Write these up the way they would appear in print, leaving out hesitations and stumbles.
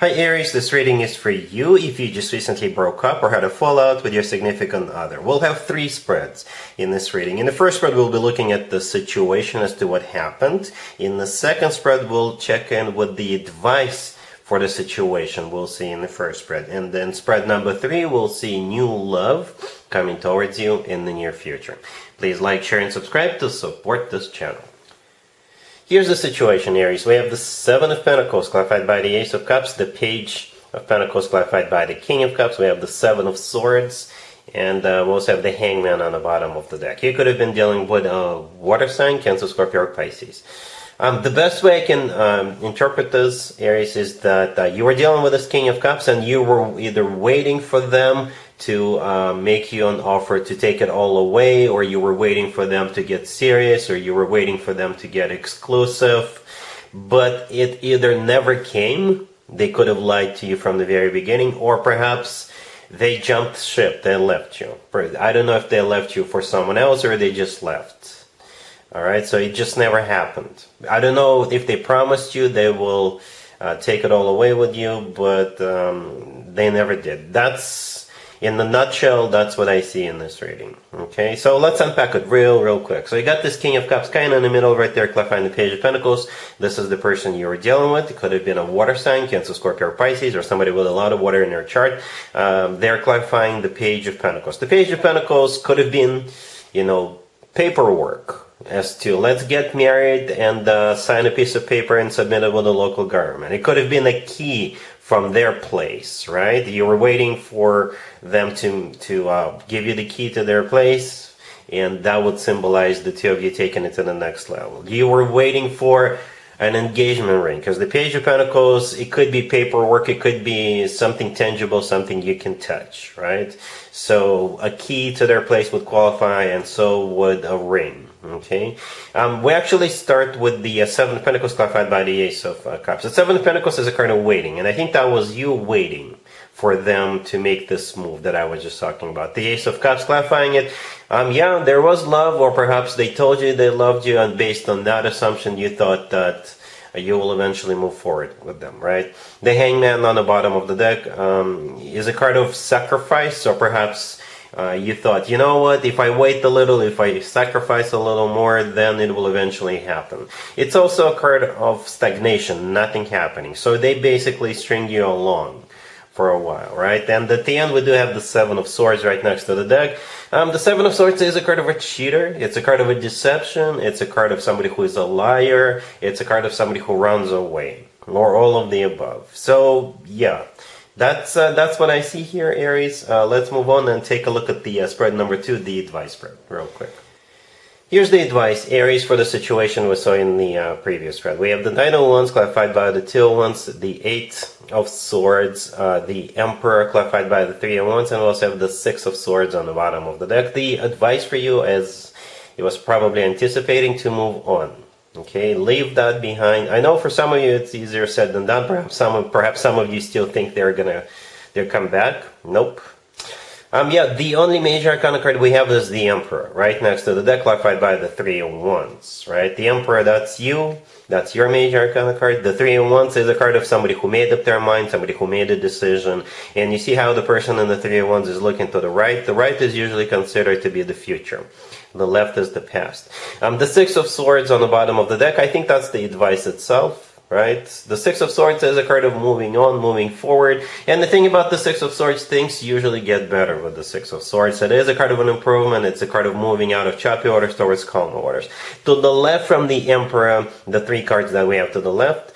Hi Aries, this reading is for you if you just recently broke up or had a fallout with your significant other. We'll have 3 spreads in this reading. In the first spread, we'll be looking at the situation as to what happened. In the second spread, we'll check in with the advice for the situation we'll see in the first spread. And then spread number 3, we'll see new love coming towards you in the near future. Please like, share, and subscribe to support this channel. Here's the situation, Aries. We have the 7 of Pentacles clarified by the Ace of Cups, the Page of Pentacles clarified by the King of Cups. We have the 7 of Swords, and we also have the Hangman on the bottom of the deck. You could have been dealing with a water sign, Cancer, Scorpio, or Pisces. The best way I can interpret this, Aries, is that you were dealing with this King of Cups and you were either waiting for them to make you an offer to take it all away, or you were waiting for them to get serious, or you were waiting for them to get exclusive, but it either never came. They could have lied to you from the very beginning, or perhaps they jumped ship, they left you. I don't know if they left you for someone else or they just left. Alright, so it just never happened. I don't know if they promised you they will take it all away with you, but they never did. In the nutshell, that's what I see in this reading. Okay, so let's unpack it real quick. So you got this King of Cups kind of in the middle right there, clarifying the Page of Pentacles. This is the person you were dealing with. It could have been a water sign, Cancer, Scorpio, or Pisces, or somebody with a lot of water in their chart. They're clarifying the Page of Pentacles. The Page of Pentacles could have been, paperwork. As to let's get married and sign a piece of paper and submit it with the local government. It could have been a key from their place, right? You were waiting for them to give you the key to their place, and that would symbolize the two of you taking it to the next level. You were waiting for an engagement ring, because the Page of Pentacles, it could be paperwork, it could be something tangible, something you can touch, right? So a key to their place would qualify, and so would a ring. Okay, we actually start with the 7 of Pentacles clarified by the Ace of Cups. The 7 of Pentacles is a card of waiting, and I think that was you waiting for them to make this move that I was just talking about. The Ace of Cups clarifying it. Yeah, there was love, or perhaps they told you they loved you, and based on that assumption, you thought that you will eventually move forward with them, right? The Hangman on the bottom of the deck is a card of sacrifice, or perhaps you thought, you know what, if I wait a little, if I sacrifice a little more, then it will eventually happen. It's also a card of stagnation, nothing happening. So they basically string you along for a while, right? And at the end, we do have the 7 of Swords right next to the deck. The 7 of Swords is a card of a cheater. It's a card of a deception. It's a card of somebody who is a liar. It's a card of somebody who runs away, or all of the above. So, yeah. That's what I see here, Aries. Let's move on and take a look at the spread number 2, the advice spread, real quick. Here's the advice, Aries, for the situation we saw in the previous spread. We have the 9 of Wands clarified by the 2 of Wands, the 8 of Swords, the Emperor clarified by the 3 of Wands, and we also have the 6 of Swords on the bottom of the deck. The advice for you, as it was probably anticipating, to move on. Okay, leave that behind. I know for some of you it's easier said than done. Perhaps some of you still think they'll come back. Nope. Yeah, the only major arcana card we have is the Emperor, right next to the deck, clarified by the 3 of Wands, right? The Emperor, that's you. That's your major arcana card. The 3 of Wands is a card of somebody who made up their mind, somebody who made a decision. And you see how the person in the 3 of Wands is looking to the right. The right is usually considered to be the future. The left is the past. The 6 of Swords on the bottom of the deck, I think that's the advice itself, right? The 6 of Swords is a card of moving on, moving forward. And the thing about the 6 of Swords, things usually get better with the 6 of Swords. It is a card of an improvement. It's a card of moving out of choppy waters towards calm waters. To the left from the Emperor, the 3 cards that we have to the left,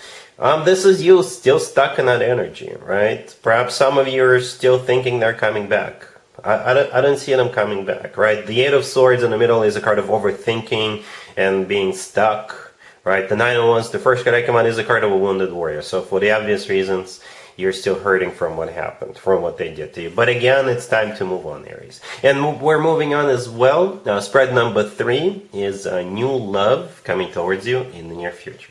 this is you still stuck in that energy, right? Perhaps some of you are still thinking they're coming back. I don't see them coming back, right? The 8 of Swords in the middle is a card of overthinking and being stuck, right? The 9 of Wands, the first card I come on, is a card of a wounded warrior. So for the obvious reasons, you're still hurting from what happened, from what they did to you. But again, it's time to move on, Aries. And we're moving on as well. Spread number 3 is new love coming towards you in the near future.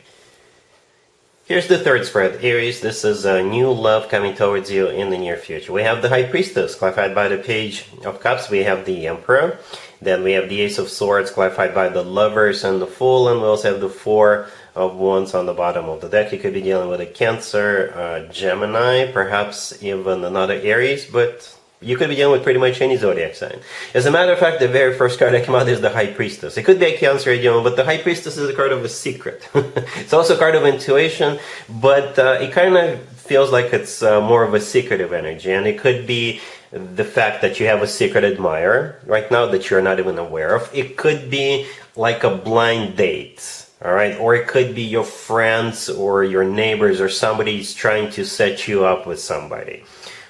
Here's the third spread, Aries. This is a new love coming towards you in the near future. We have the High Priestess, clarified by the Page of Cups. We have the Emperor. Then we have the Ace of Swords, clarified by the Lovers and the Fool. And we also have the 4 of Wands on the bottom of the deck. You could be dealing with a Cancer, Gemini, perhaps even another Aries, but you could be dealing with pretty much any zodiac sign. As a matter of fact, the very first card that came out is the High Priestess. It could be a Cancer or but the High Priestess is a card of a secret. It's also a card of intuition, but it kind of feels like it's more of a secretive energy, and it could be the fact that you have a secret admirer right now that you're not even aware of. It could be like a blind date, all right? Or it could be your friends or your neighbors or somebody's trying to set you up with somebody,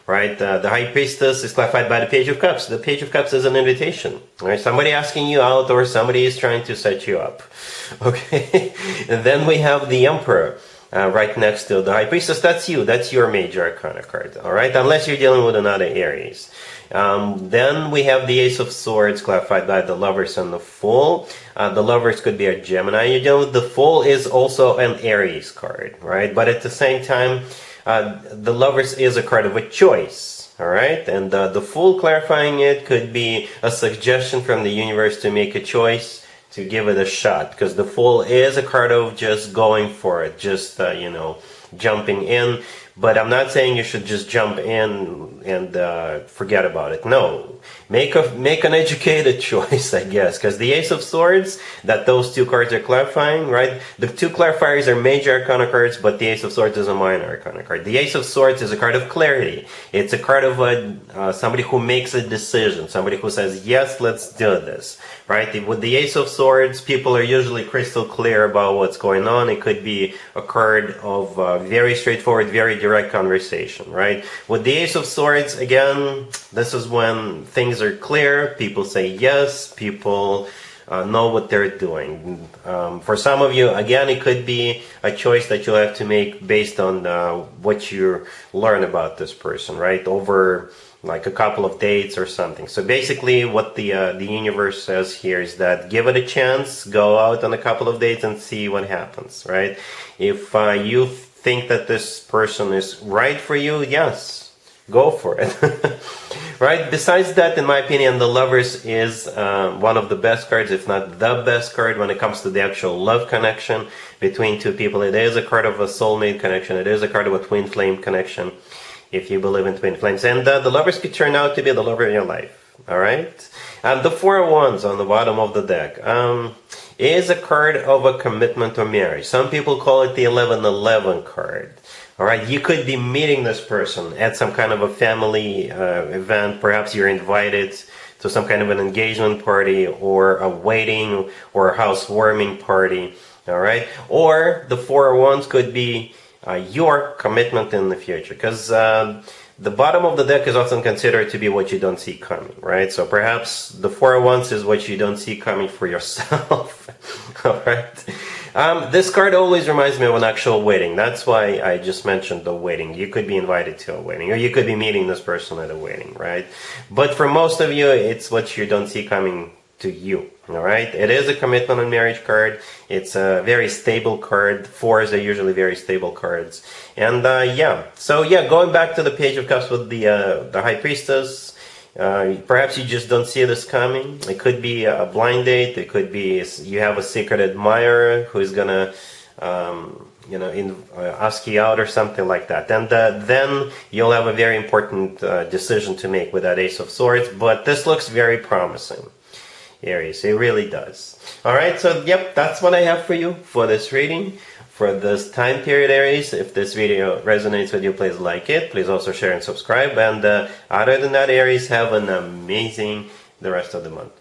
right? The High Priestess is clarified by the Page of Cups. The Page of Cups is an invitation, right? Somebody asking you out or somebody is trying to set you up, okay? And then we have the Emperor. Right next to the High Priestess. That's you. That's your major arcana card. All right, unless you're dealing with another Aries. Then we have the Ace of Swords, clarified by the Lovers and the Fool. The Lovers could be a Gemini. You know, the Fool is also an Aries card, right? But at the same time, the Lovers is a card of a choice. All right, and the Fool, clarifying it, could be a suggestion from the universe to make a choice, to give it a shot, because the Fool is a card of just going for it, just you know, jumping in. But I'm not saying you should just jump in and forget about it. No, make an educated choice, I guess, because the Ace of Swords, that those two cards are clarifying, right? The two clarifiers are major arcana cards, but the Ace of Swords is a minor arcana card. The Ace of Swords is a card of clarity. It's a card of somebody who makes a decision, somebody who says, yes, let's do this, right? With the Ace of Swords, people are usually crystal clear about what's going on. It could be a card of very straightforward, very direct conversation, right? With the Ace of Swords, again, this is when things are clear, people say yes, people know what they're doing. For some of you, again, it could be a choice that you'll have to make based on what you learn about this person, right? Over like a couple of dates or something. So basically what the universe says here is that give it a chance, go out on a couple of dates and see what happens, right? If you think that this person is right for you, yes, go for it. Right? Besides that, in my opinion, the Lovers is one of the best cards, if not the best card, when it comes to the actual love connection between two people. It is a card of a soulmate connection. It is a card of a twin flame connection, if you believe in twin flames. And the Lovers could turn out to be the lover of your life. All right? The Four of Wands on the bottom of the deck is a card of a commitment or marriage. Some people call it the 1111 card. All right, you could be meeting this person at some kind of a family event. Perhaps you're invited to some kind of an engagement party or a wedding or a housewarming party. All right, or the Four of Wands could be your commitment in the future, because the bottom of the deck is often considered to be what you don't see coming, right? So perhaps the Four of Wands is what you don't see coming for yourself. All right. This card always reminds me of an actual wedding. That's why I just mentioned the wedding. You could be invited to a wedding, or you could be meeting this person at a wedding, right? But for most of you, it's what you don't see coming to you. All right, it is a commitment and marriage card. It's a very stable card. Fours are usually very stable cards. And yeah, so yeah, going back to the Page of Cups with the High Priestess, perhaps you just don't see this coming. It could be a blind date. It could be you have a secret admirer who's gonna you know, ask you out or something like that. And then you'll have a very important decision to make with that Ace of Swords. But this looks very promising, Aries. It really does. All right, so yep, that's what I have for you for this reading for this time period, Aries. If this video resonates with you, please like it. Please also share and subscribe. And other than that, Aries, have an amazing the rest of the month.